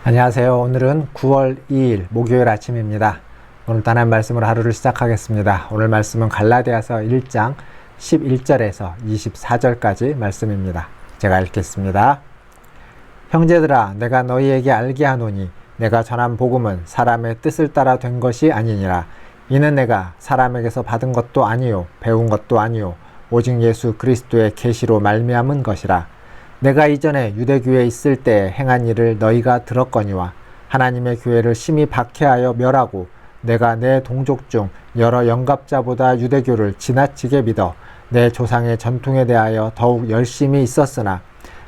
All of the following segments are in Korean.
안녕하세요. 오늘은 9월 2일 목요일 아침입니다. 오늘 단한 말씀으로 하루를 시작하겠습니다. 오늘 말씀은 갈라디아서 1장 11절에서 24절까지 말씀입니다. 제가 읽겠습니다. 형제들아, 내가 너희에게 알게 하노니 내가 전한 복음은 사람의 뜻을 따라 된 것이 아니니라. 이는 내가 사람에게서 받은 것도 아니요 배운 것도 아니요 오직 예수 그리스도의 계시로 말미암은 것이라. 내가 이전에 유대교회에 있을 때 행한 일을 너희가 들었거니와 하나님의 교회를 심히 박해하여 멸하고 내가 내 동족 중 여러 영갑자보다 유대교를 지나치게 믿어 내 조상의 전통에 대하여 더욱 열심히 있었으나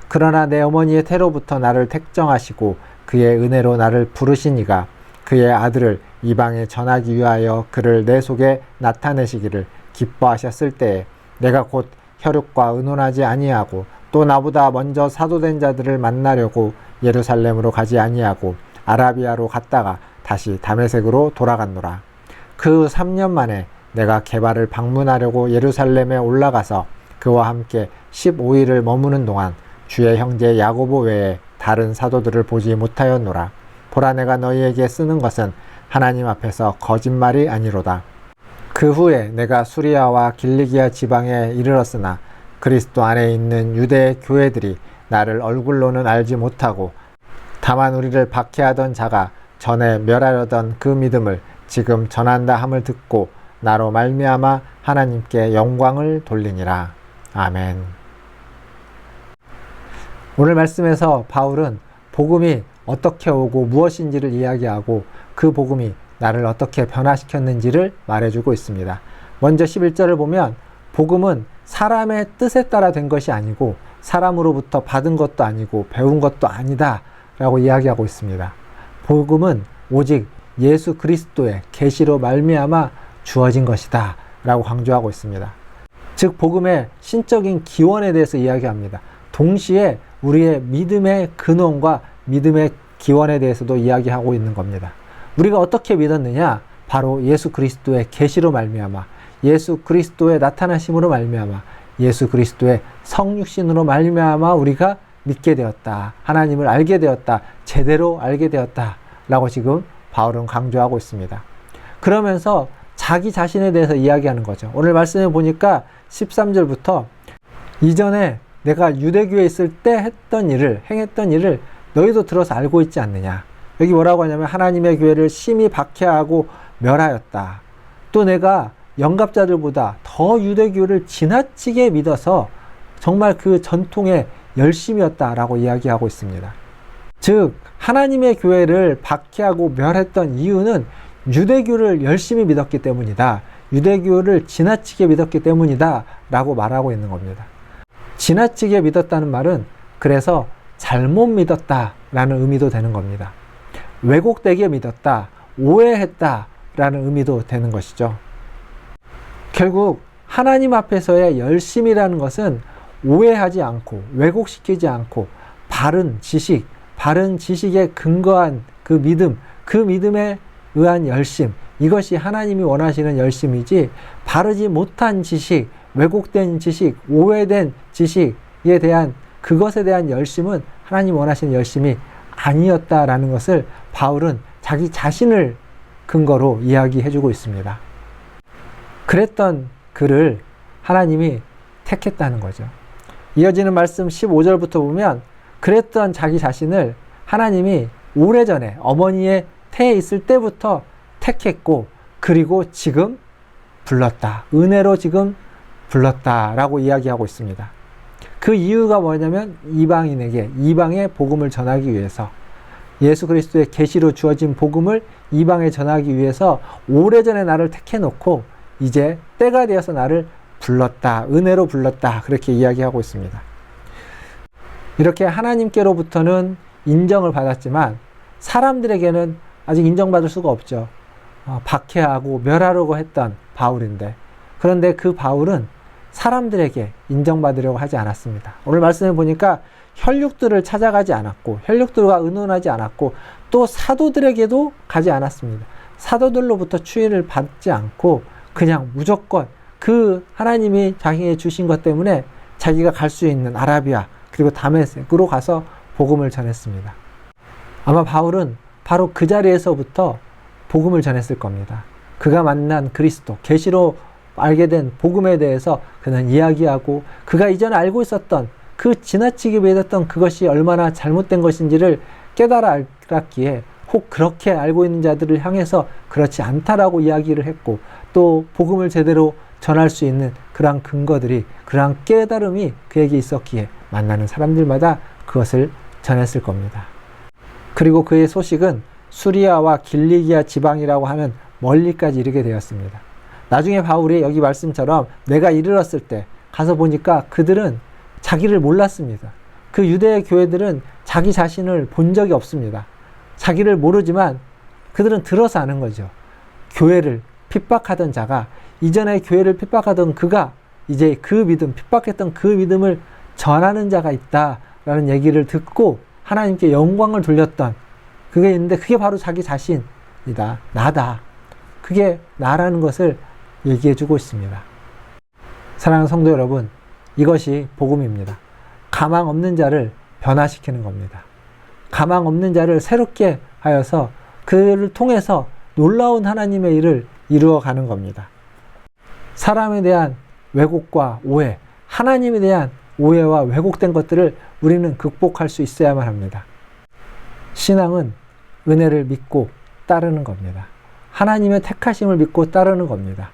그러나 내 어머니의 태로부터 나를 택정하시고 그의 은혜로 나를 부르시니가 그의 아들을 이방에 전하기 위하여 그를 내 속에 나타내시기를 기뻐하셨을 때에 내가 곧 혈육과 의논하지 아니하고 또 나보다 먼저 사도된 자들을 만나려고 예루살렘으로 가지 아니하고 아라비아로 갔다가 다시 다메섹으로 돌아갔노라. 그 3년 만에 내가 게바를 방문하려고 예루살렘에 올라가서 그와 함께 15일을 머무는 동안 주의 형제 야고보 외에 다른 사도들을 보지 못하였노라. 보라, 내가 너희에게 쓰는 것은 하나님 앞에서 거짓말이 아니로다. 그 후에 내가 수리아와 길리기아 지방에 이르렀으나 그리스도 안에 있는 유대 교회들이 나를 얼굴로는 알지 못하고 다만 우리를 박해하던 자가 전에 멸하려던 그 믿음을 지금 전한다 함을 듣고 나로 말미암아 하나님께 영광을 돌리니라. 아멘. 오늘 말씀에서 바울은 복음이 어떻게 오고 무엇인지를 이야기하고 그 복음이 나를 어떻게 변화시켰는지를 말해주고 있습니다. 먼저 11절을 보면 복음은 사람의 뜻에 따라 된 것이 아니고 사람으로부터 받은 것도 아니고 배운 것도 아니다 라고 이야기하고 있습니다. 복음은 오직 예수 그리스도의 계시로 말미암아 주어진 것이다 라고 강조하고 있습니다. 즉 복음의 신적인 기원에 대해서 이야기합니다. 동시에 우리의 믿음의 근원과 믿음의 기원에 대해서도 이야기하고 있는 겁니다. 우리가 어떻게 믿었느냐? 바로 예수 그리스도의 계시로 말미암아 예수 그리스도의 나타나심으로 말미암아 예수 그리스도의 성육신으로 말미암아 우리가 믿게 되었다. 하나님을 알게 되었다. 제대로 알게 되었다. 라고 지금 바울은 강조하고 있습니다. 그러면서 자기 자신에 대해서 이야기하는 거죠. 오늘 말씀에 보니까 13절부터 이전에 내가 유대교에 있을 때 행했던 일을 너희도 들어서 알고 있지 않느냐. 여기 뭐라고 하냐면 하나님의 교회를 심히 박해하고 멸하였다. 또 내가 영갑자들보다 더 유대교를 지나치게 믿어서 정말 그 전통에 열심이었다라고 이야기하고 있습니다. 즉 하나님의 교회를 박해하고 멸했던 이유는 유대교를 열심히 믿었기 때문이다. 유대교를 지나치게 믿었기 때문이다 라고 말하고 있는 겁니다. 지나치게 믿었다는 말은 그래서 잘못 믿었다 라는 의미도 되는 겁니다. 왜곡되게 믿었다, 오해했다 라는 의미도 되는 것이죠. 결국 하나님 앞에서의 열심이라는 것은 오해하지 않고 왜곡시키지 않고 바른 지식에 근거한 그 믿음, 그 믿음에 의한 열심, 이것이 하나님이 원하시는 열심이지 바르지 못한 지식, 왜곡된 지식, 오해된 지식에 대한 그것에 대한 열심은 하나님 원하시는 열심이 아니었다라는 것을 바울은 자기 자신을 근거로 이야기해주고 있습니다. 그랬던 그를 하나님이 택했다는 거죠. 이어지는 말씀 15절부터 보면 그랬던 자기 자신을 하나님이 오래전에 어머니의 태에 있을 때부터 택했고 그리고 지금 불렀다. 은혜로 지금 불렀다라고 이야기하고 있습니다. 그 이유가 뭐냐면 이방의 복음을 전하기 위해서 예수 그리스도의 계시로 주어진 복음을 이방에 전하기 위해서 오래전에 나를 택해놓고 이제 때가 되어서 나를 불렀다. 은혜로 불렀다. 그렇게 이야기하고 있습니다. 이렇게 하나님께로부터는 인정을 받았지만 사람들에게는 아직 인정받을 수가 없죠. 박해하고 멸하려고 했던 바울인데 그런데 그 바울은 사람들에게 인정받으려고 하지 않았습니다. 오늘 말씀해 보니까 혈육들을 찾아가지 않았고 혈육들과 의논하지 않았고 또 사도들에게도 가지 않았습니다. 사도들로부터 추인을 받지 않고 그냥 무조건 그 하나님이 자기에게 주신 것 때문에 자기가 갈 수 있는 아라비아 그리고 다메섹으로 가서 복음을 전했습니다. 아마 바울은 바로 그 자리에서부터 복음을 전했을 겁니다. 그가 만난 그리스도, 계시로 알게 된 복음에 대해서 그는 이야기하고 그가 이전에 알고 있었던 그 지나치게 믿었던 그것이 얼마나 잘못된 것인지를 깨달아 알았기에 혹 그렇게 알고 있는 자들을 향해서 그렇지 않다라고 이야기를 했고 또 복음을 제대로 전할 수 있는 그러한 근거들이 그러한 깨달음이 그에게 있었기에 만나는 사람들마다 그것을 전했을 겁니다. 그리고 그의 소식은 수리아와 길리기아 지방이라고 하는 멀리까지 이르게 되었습니다. 나중에 바울이 여기 말씀처럼 내가 이르렀을 때 가서 보니까 그들은 자기를 몰랐습니다. 그 유대 교회들은 자기 자신을 본 적이 없습니다. 자기를 모르지만 그들은 들어서 아는 거죠. 교회를 핍박하던 자가 이전에 교회를 핍박하던 그가 이제 그 믿음, 핍박했던 그 믿음을 전하는 자가 있다라는 얘기를 듣고 하나님께 영광을 돌렸던 그게 있는데 그게 바로 자기 자신이다. 나다. 그게 나라는 것을 얘기해 주고 있습니다. 사랑하는 성도 여러분, 이것이 복음입니다. 가망 없는 자를 변화시키는 겁니다. 가망 없는 자를 새롭게 하여서 그를 통해서 놀라운 하나님의 일을 이루어가는 겁니다. 사람에 대한 왜곡과 오해, 하나님에 대한 오해와 왜곡된 것들을 우리는 극복할 수 있어야만 합니다. 신앙은 은혜를 믿고 따르는 겁니다. 하나님의 택하심을 믿고 따르는 겁니다.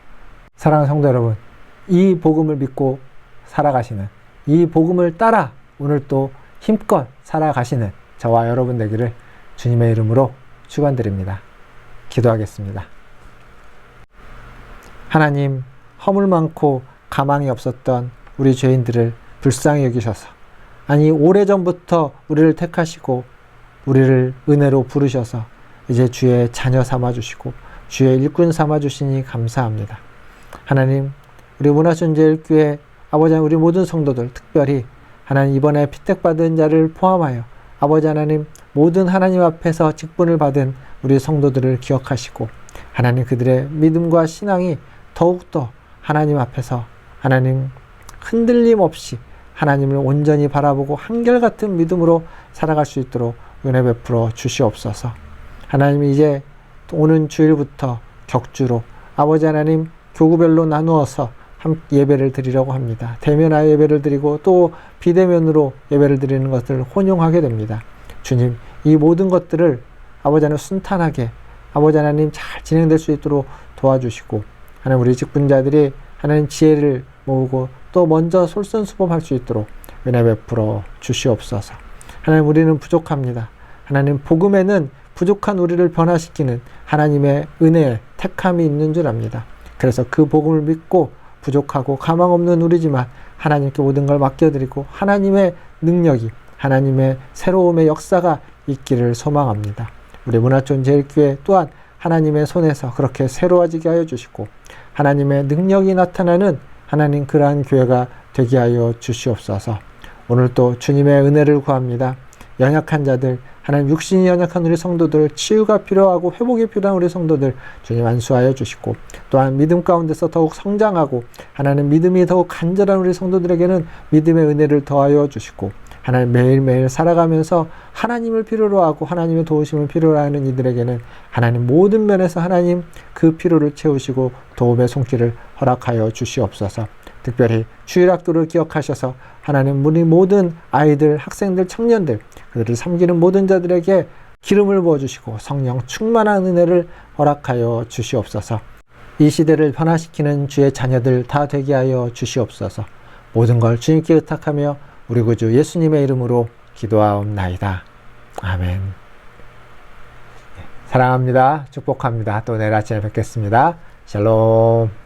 사랑하는 성도 여러분, 이 복음을 믿고 살아가시는, 이 복음을 따라 오늘 또 힘껏 살아가시는 저와 여러분 되기를 주님의 이름으로 축원드립니다. 기도하겠습니다. 하나님, 허물 많고 가망이 없었던 우리 죄인들을 불쌍히 여기셔서, 아니 오래전부터 우리를 택하시고 우리를 은혜로 부르셔서 이제 주의 자녀 삼아주시고 주의 일꾼 삼아주시니 감사합니다. 하나님, 우리 문화촌제일교회 아버지 하나님, 우리 모든 성도들 특별히 하나님 이번에 피택받은 자를 포함하여 아버지 하나님 모든 하나님 앞에서 직분을 받은 우리 성도들을 기억하시고 하나님 그들의 믿음과 신앙이 더욱더 하나님 앞에서 하나님 흔들림 없이 하나님을 온전히 바라보고 한결같은 믿음으로 살아갈 수 있도록 은혜 베풀어 주시옵소서. 하나님이 이제 오는 주일부터 격주로 아버지 하나님 교구별로 나누어서 함께 예배를 드리려고 합니다. 대면하여 예배를 드리고 또 비대면으로 예배를 드리는 것을 혼용하게 됩니다. 주님, 이 모든 것들을 아버지 하나님 순탄하게 아버지 하나님 잘 진행될 수 있도록 도와주시고 하나님 우리 직분자들이 하나님 지혜를 모으고 또 먼저 솔선수범할 수 있도록 은혜 베풀어 주시옵소서. 하나님 우리는 부족합니다. 하나님 복음에는 부족한 우리를 변화시키는 하나님의 은혜의 택함이 있는 줄 압니다. 그래서 그 복음을 믿고 부족하고 가망 없는 우리지만 하나님께 모든 걸 맡겨드리고 하나님의 능력이 하나님의 새로움의 역사가 있기를 소망합니다. 우리 문화촌제일교회 또한 하나님의 손에서 그렇게 새로워지게 하여 주시고 하나님의 능력이 나타나는 하나님 그러한 교회가 되게 하여 주시옵소서. 오늘 또 주님의 은혜를 구합니다. 연약한 자들, 하나님 육신이 연약한 우리 성도들, 치유가 필요하고 회복이 필요한 우리 성도들 주님 안수하여 주시고 또한 믿음 가운데서 더욱 성장하고 하나님 믿음이 더욱 간절한 우리 성도들에게는 믿음의 은혜를 더하여 주시고 하나님 매일매일 살아가면서 하나님을 필요로 하고 하나님의 도우심을 필요로 하는 이들에게는 하나님 모든 면에서 하나님 그 필요를 채우시고 도움의 손길을 허락하여 주시옵소서. 특별히 주일학교를 기억하셔서 하나님 우리 모든 아이들, 학생들, 청년들 그들을 섬기는 모든 자들에게 기름을 부어주시고 성령 충만한 은혜를 허락하여 주시옵소서. 이 시대를 변화시키는 주의 자녀들 다 되게 하여 주시옵소서. 모든 걸 주님께 의탁하며 우리 구주 예수님의 이름으로 기도하옵나이다. 아멘. 사랑합니다. 축복합니다. 또 내일 아침에 뵙겠습니다. 샬롬.